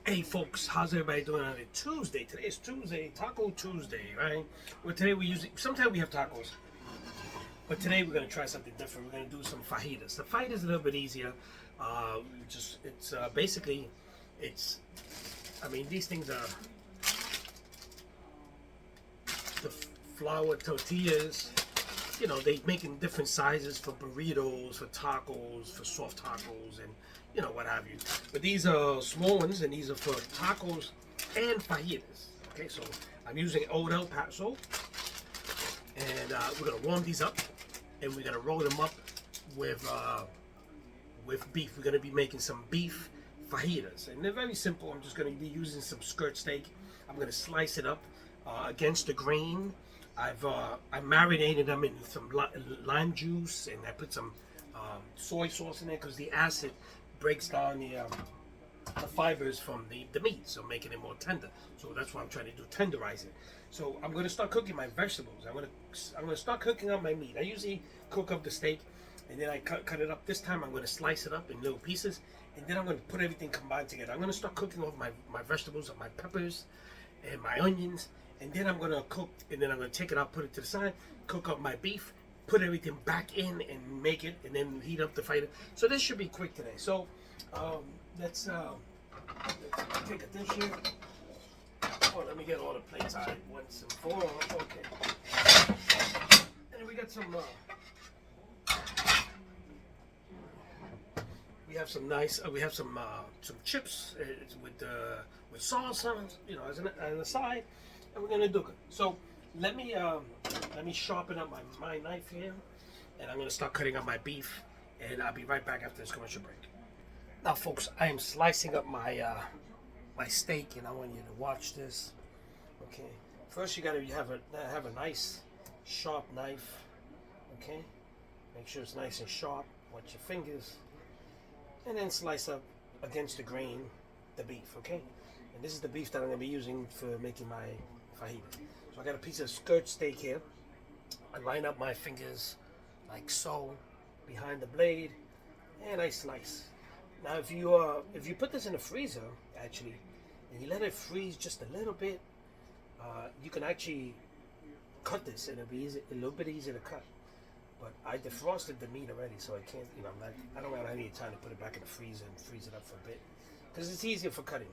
Hey folks, how's everybody doing on a Tuesday? Today is Tuesday, Taco Tuesday, right? Well, today we usually, sometimes we have tacos, but today we're gonna try something different. We're gonna do some fajitas. The fajitas is a little bit easier. It's basically, it's, I mean, these things are the flour tortillas. You know, they make in different sizes for burritos, for tacos, for soft tacos, and what have you. But these are small ones, and these are for tacos and fajitas. Okay, so I'm using old El Paso, and we're gonna warm these up, and we're gonna roll them up with beef. We're gonna be making some beef fajitas, and they're very simple. I'm just gonna be using some skirt steak. I'm gonna slice it up against the grain. I marinated them in some lime juice, and I put some soy sauce in there because the acid breaks down the fibers from the meat, so making it more tender. So that's what I'm trying to do, tenderize it. So I'm going to start cooking my vegetables. I'm going to start cooking up my meat. I usually cook up the steak, and then I cut it up. This time I'm going to slice it up in little pieces, and then I'm going to put everything combined together. I'm going to start cooking off my vegetables, my peppers, and my onions, and then I'm gonna cook, and then I'm gonna take it out, put it to the side, cook up my beef, put everything back in, and make it, and then heat up the fire. So this should be quick today. So let's take a dish here. Oh, let me get all the plates out once and for all. Okay. And then we got some. We have some nice. We have some chips with salsa, as a side, and we're gonna do it. So let me sharpen up my knife here, and I'm gonna start cutting up my beef, and I'll be right back after this commercial break. Now, folks, I am slicing up my steak, and I want you to watch this. Okay. First, you have a nice sharp knife. Okay. Make sure it's nice and sharp. Watch your fingers. And then slice up against the grain the beef, okay? And this is the beef that I'm gonna be using for making my fajita. So I got a piece of skirt steak here. I line up my fingers like so behind the blade, and I slice. Now, if you put this in the freezer, actually, and you let it freeze just a little bit, you can actually cut this, and it'll be a little bit easier to cut. But I defrosted the meat already, so I can't, I don't have any time to put it back in the freezer and freeze it up for a bit, because it's easier for cutting.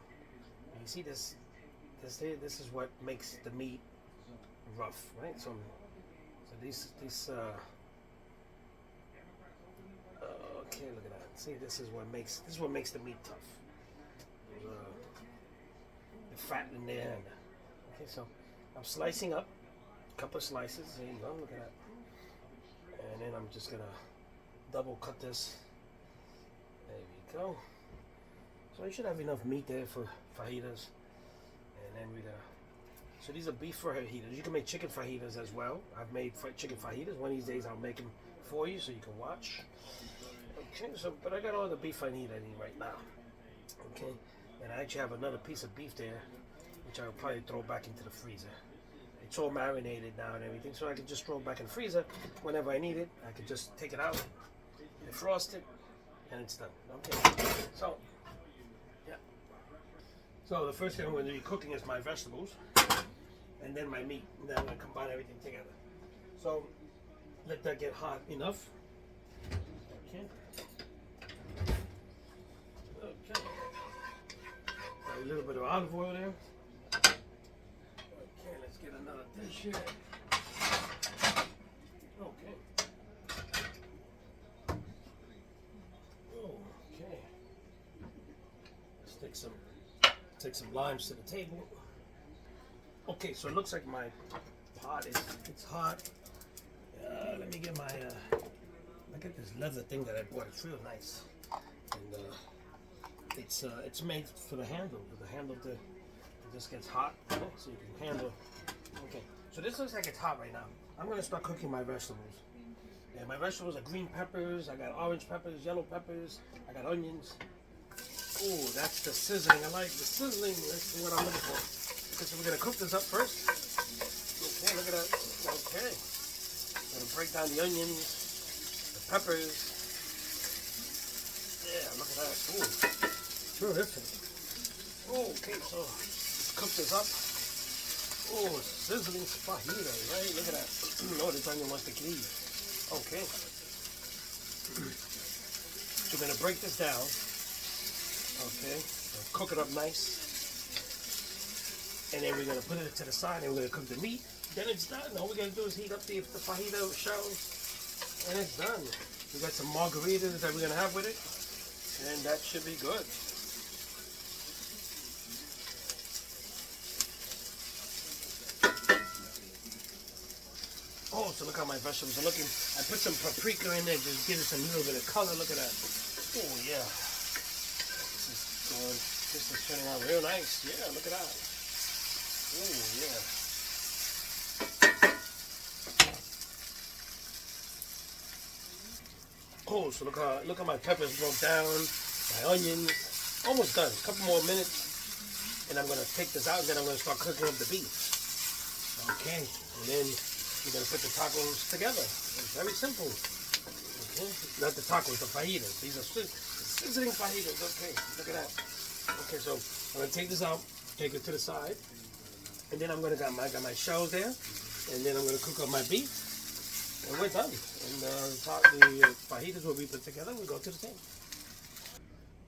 You see this is what makes the meat rough, right? So these okay, look at that. See, this is what makes the meat tough. The fat in there. Okay, so I'm slicing up a couple of slices. There you go. Look at that. And then I'm just gonna double cut this. There we go. So you should have enough meat there for fajitas. And then we're gonna. So these are beef fajitas. You can make chicken fajitas as well. I've made chicken fajitas. One of these days I'll make them for you so you can watch. Okay. So, but I got all the beef I need right now. Okay. And I actually have another piece of beef there, which I'll probably throw back into the freezer. It's all marinated now and everything, so I can just throw it back in the freezer whenever I need it. I can just take it out, defrost it, and it's done. Okay, so yeah. So the first thing I'm going to be cooking is my vegetables, and then my meat, and then I'm going to combine everything together. So let that get hot enough. Okay. Okay. Got a little bit of olive oil there. Get another dish here. Okay. Okay. Let's take some limes to the table. Okay, so it looks like my pot it's hot. Let me get my I got this leather thing that I bought. It's real nice, and it's made for the handle. The handle just gets hot, so you can handle. Okay, so this looks like it's hot right now. I'm gonna start cooking my vegetables. And my vegetables are green peppers. I got orange peppers, yellow peppers. I got onions. Oh, that's the sizzling. I like the sizzling. That's what I'm looking for. Okay, so we're gonna cook this up first. Okay, look at that. Okay, I'm gonna break down the onions, the peppers. Yeah, look at that. Ooh, terrific. Okay, so let's cook this up. Oh, sizzling fajita, right? Look at that. Oh, this onion wants to cleave. Okay. So we're gonna break this down. Okay. So cook it up nice. And then we're gonna put it to the side and we're gonna cook the meat. Then it's done. All we're gonna do is heat up the fajita shells and it's done. We got some margaritas that we're gonna have with it. And that should be good. Oh, so look how my vegetables are looking. I put some paprika in there, just give it some little bit of color. Look at that. Oh yeah. This is turning out real nice. Yeah, look at that. Oh yeah. Oh, so look how my peppers broke down, my onions, almost done. A couple more minutes, and I'm gonna take this out, and then I'm gonna start cooking up the beef. Okay, and then we're gonna put the tacos together. It's very simple. Okay, not the tacos, the fajitas. These are sizzling fajitas. Okay, look at that. Okay, so I'm gonna take this out, take it to the side, and then I'm gonna got my shells there, and then I'm gonna cook up my beef. And we're done. And the fajitas will be put together. We go to the table.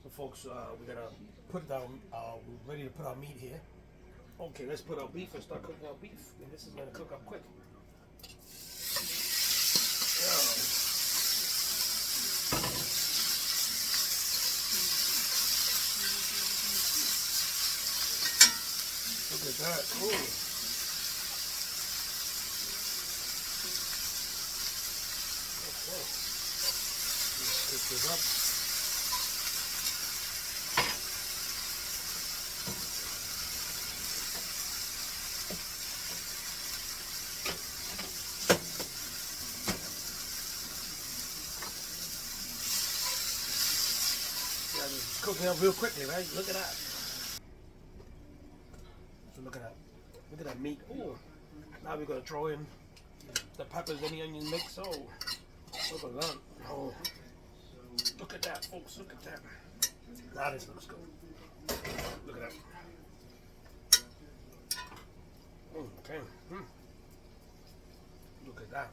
So, folks, we're gonna put down. We're ready to put our meat here. Okay, let's put our beef and start cooking our beef. And this is gonna cook up quick. Look at that. Ooh. Let's cook this up. Yeah, it's cooking up real quickly, right? Look at that. So look at that. Look at that meat. Ooh. Now we're gonna throw in the peppers and the onion mix. Oh, look at that. Oh. Look at that, folks. Look at that. Now this looks good. Look at that. Okay. Look at that.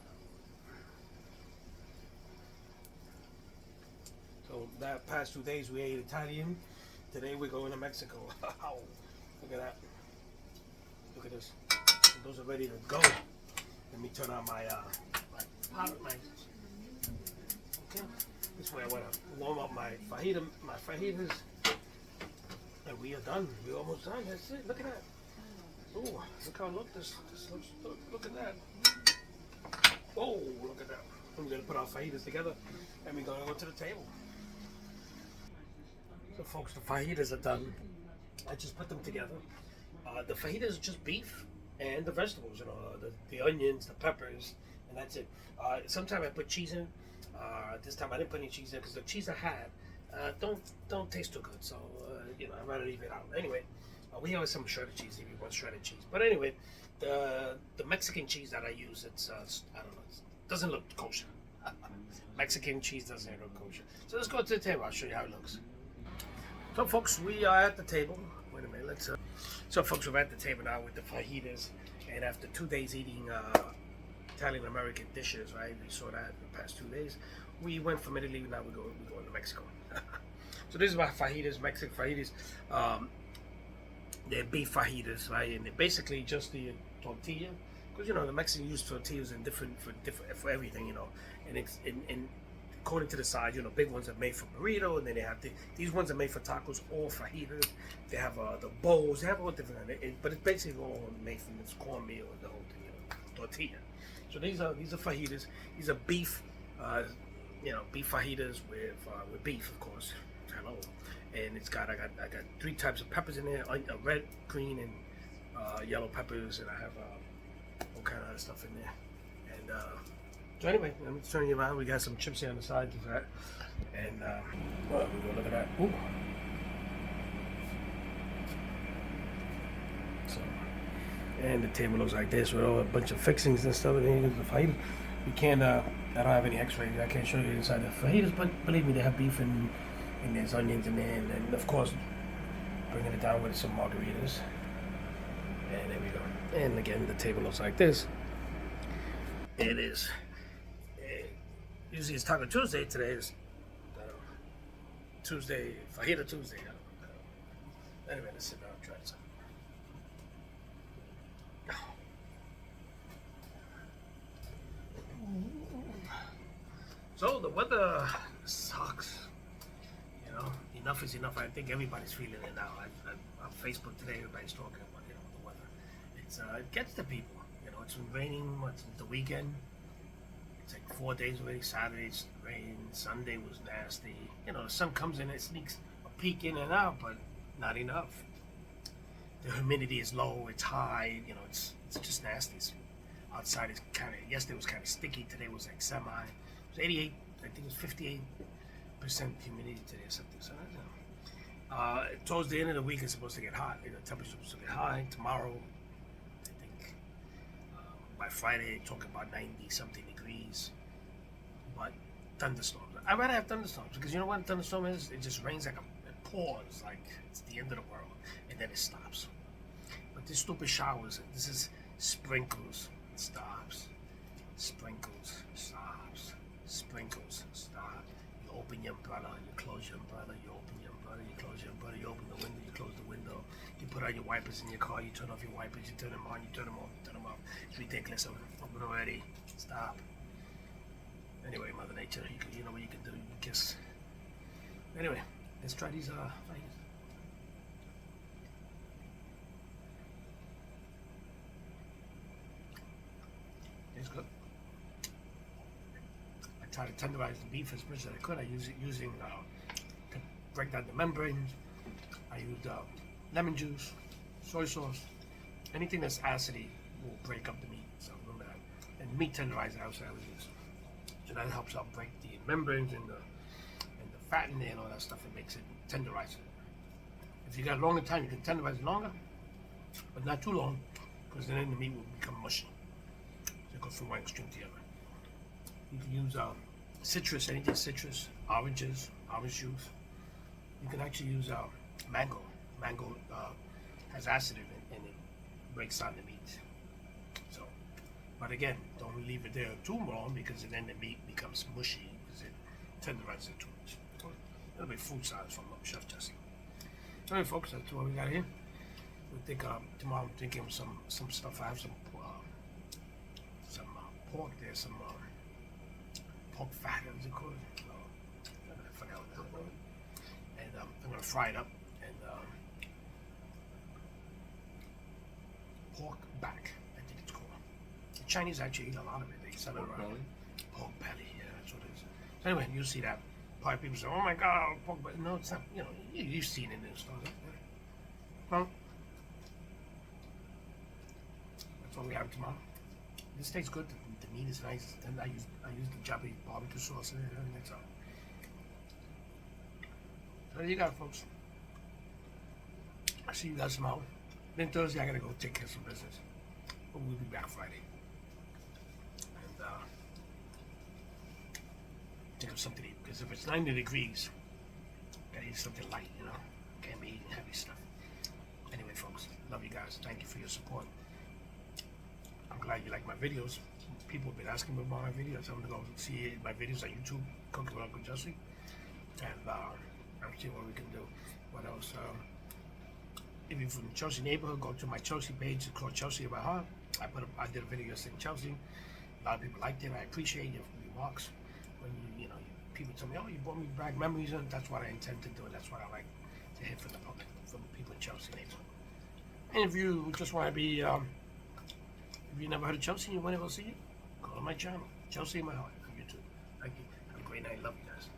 So that past 2 days we ate Italian. Today we're going to Mexico. Look at that. Look at this. Those are ready to go. Let me turn on my pot. Okay. This way I want to warm up my fajitas, and we are done. We're almost done. That's it. Look at that. Oh, look how this looks. Look at that. Oh, look at that. And we're gonna put our fajitas together, and we're gonna go to the table. So, folks, the fajitas are done. I just put them together. The fajitas are just beef and the vegetables. You know, the onions, the peppers, and that's it. Sometimes I put cheese in. This time I didn't put any cheese in because the cheese I had don't taste too good. So you know, I'd rather leave it out. Anyway, we have some shredded cheese if you want shredded cheese. But anyway, the Mexican cheese that I use, it's I don't know, it doesn't look kosher. Mexican cheese doesn't look kosher. So let's go to the table. I'll show you how it looks. So, folks, we are at the table. Wait a minute. Let's. So, folks, we're at the table now with the fajitas, and after 2 days eating Italian American dishes, right? We saw that in the past 2 days. We went from Italy. Now we're going to Mexico. So this is my fajitas, Mexican fajitas. They're beef fajitas, right? And they're basically just the tortilla, because you know the Mexicans use tortillas in different for everything, you know. And it's in according to the size, you know, big ones are made for burrito, and then they have these ones are made for tacos or fajitas. They have the bowls. They have all different, but it's basically all made from this cornmeal and the whole thing, you know, tortilla. So these are fajitas. These are beef, you know, beef fajitas with beef, of course. Hello, and I got 3 types of peppers in there: red, green, and yellow peppers, and I have all kind of other stuff in there. And so anyway, let me turn you around. We got some chips here on the side of that, and well, we go look at that. Ooh. So, and the table looks like this with all a bunch of fixings and stuff. And the fajita, you can't. I don't have any X-rays. I can't show you inside the fajitas, but believe me, they have beef and there's onions in there, and of course, Bringing it down with some margaritas. And there we go. And again, the table looks like this. It is. Usually it's Taco Tuesday. Today is Tuesday, Fajita Tuesday. Anyway, let's sit down and try this. So the weather sucks. You know, enough is enough. I think everybody's feeling it now. On Facebook today, everybody's talking about the weather. It gets to people. You know, it's been raining. Since the weekend? It's like 4 days already. Saturday's rain. Sunday was nasty. You know, the sun comes in, it sneaks a peek in and out, but not enough. The humidity is low. It's high. You know, it's just nasty. Outside is yesterday was kind of sticky. Today was like semi. It was 88. I think it was 58% humidity today or something. So, you know, towards the end of the week, it's supposed to get hot. You know, temperature's supposed to get high. Tomorrow, I think by Friday, talking about 90 something degrees. But thunderstorms. I'd rather have thunderstorms because you know what a thunderstorm is? It just rains like it pours, like it's the end of the world, and then it stops. But this stupid showers, this is sprinkles, stops, sprinkles, stops, sprinkles, stop. You open your umbrella, you close your umbrella, you open your umbrella, you close your umbrella, you open the window, you close the window, you put on your wipers in your car, you turn off your wipers, you turn them on, you turn them off, you turn them off. It's ridiculous. Open already. Stop. Anyway, Mother Nature, you know what you can do. You can kiss. Anyway, let's try these fajitas. It's good. I try to tenderize the beef as much as I could. I use it using to break down the membranes. I used lemon juice, soy sauce. Anything that's acidy will break up the meat. So remember that. And meat tenderizer also I would use. So that helps out break the membranes and the fat in there and all that stuff. It makes it tenderize it. If you got a longer time, you can tenderize it longer, but not too long, because then the meat will become mushy. So it goes from one extreme to the other. You can use citrus, anything citrus, oranges, orange juice. You can actually use mango. Mango has acid in it, and it breaks down the meat. So, but again, don't leave it there too long because then the meat becomes mushy because it tenderizes it too much. A little bit food size from Chef Jesse. Alright, folks, that's what we got here. We think tomorrow I'm thinking of some stuff. I have some pork there, some pork fat, as it called. I forgot what that's called. And I'm gonna fry it up and pork back, I think it's called. The Chinese actually eat a lot of it. They sell it around. Pork belly, yeah, that's what it is. So anyway, you'll see that. Probably people say, "Oh my God, pork belly." No, it's not. You know, you've seen it in the stores. Well, that's what we have tomorrow. This tastes good. The meat is nice. And I use the Japanese barbecue sauce in it. And that's all. So there you go, folks. I'll see you guys tomorrow. Then Thursday, I gotta go take care of some business. But we'll be back Friday. And have something to eat. Because if it's 90 degrees, gotta eat something light, you know. Can't be eating heavy stuff. Anyway, folks, love you guys. Thank you for your support. I'm glad you like my videos. People have been asking me about my videos. I'm gonna go see my videos on YouTube, Cooking with Uncle Jesse, and I'm seeing what we can do. What else? If you're from the Chelsea neighborhood, go to my Chelsea page. It's called Chelsea by Heart. I did a video yesterday in Chelsea. A lot of people liked it. I appreciate your remarks. When people tell me, "Oh, you brought me back memories," and that's what I intend to do. And that's what I like to hear from the public, from people in Chelsea neighborhood. And if you just want to be, if you never heard of Chelsea and you want to go see it, go to my channel, Chelsea in my heart, on YouTube. Thank you. Have a great night. Love you guys.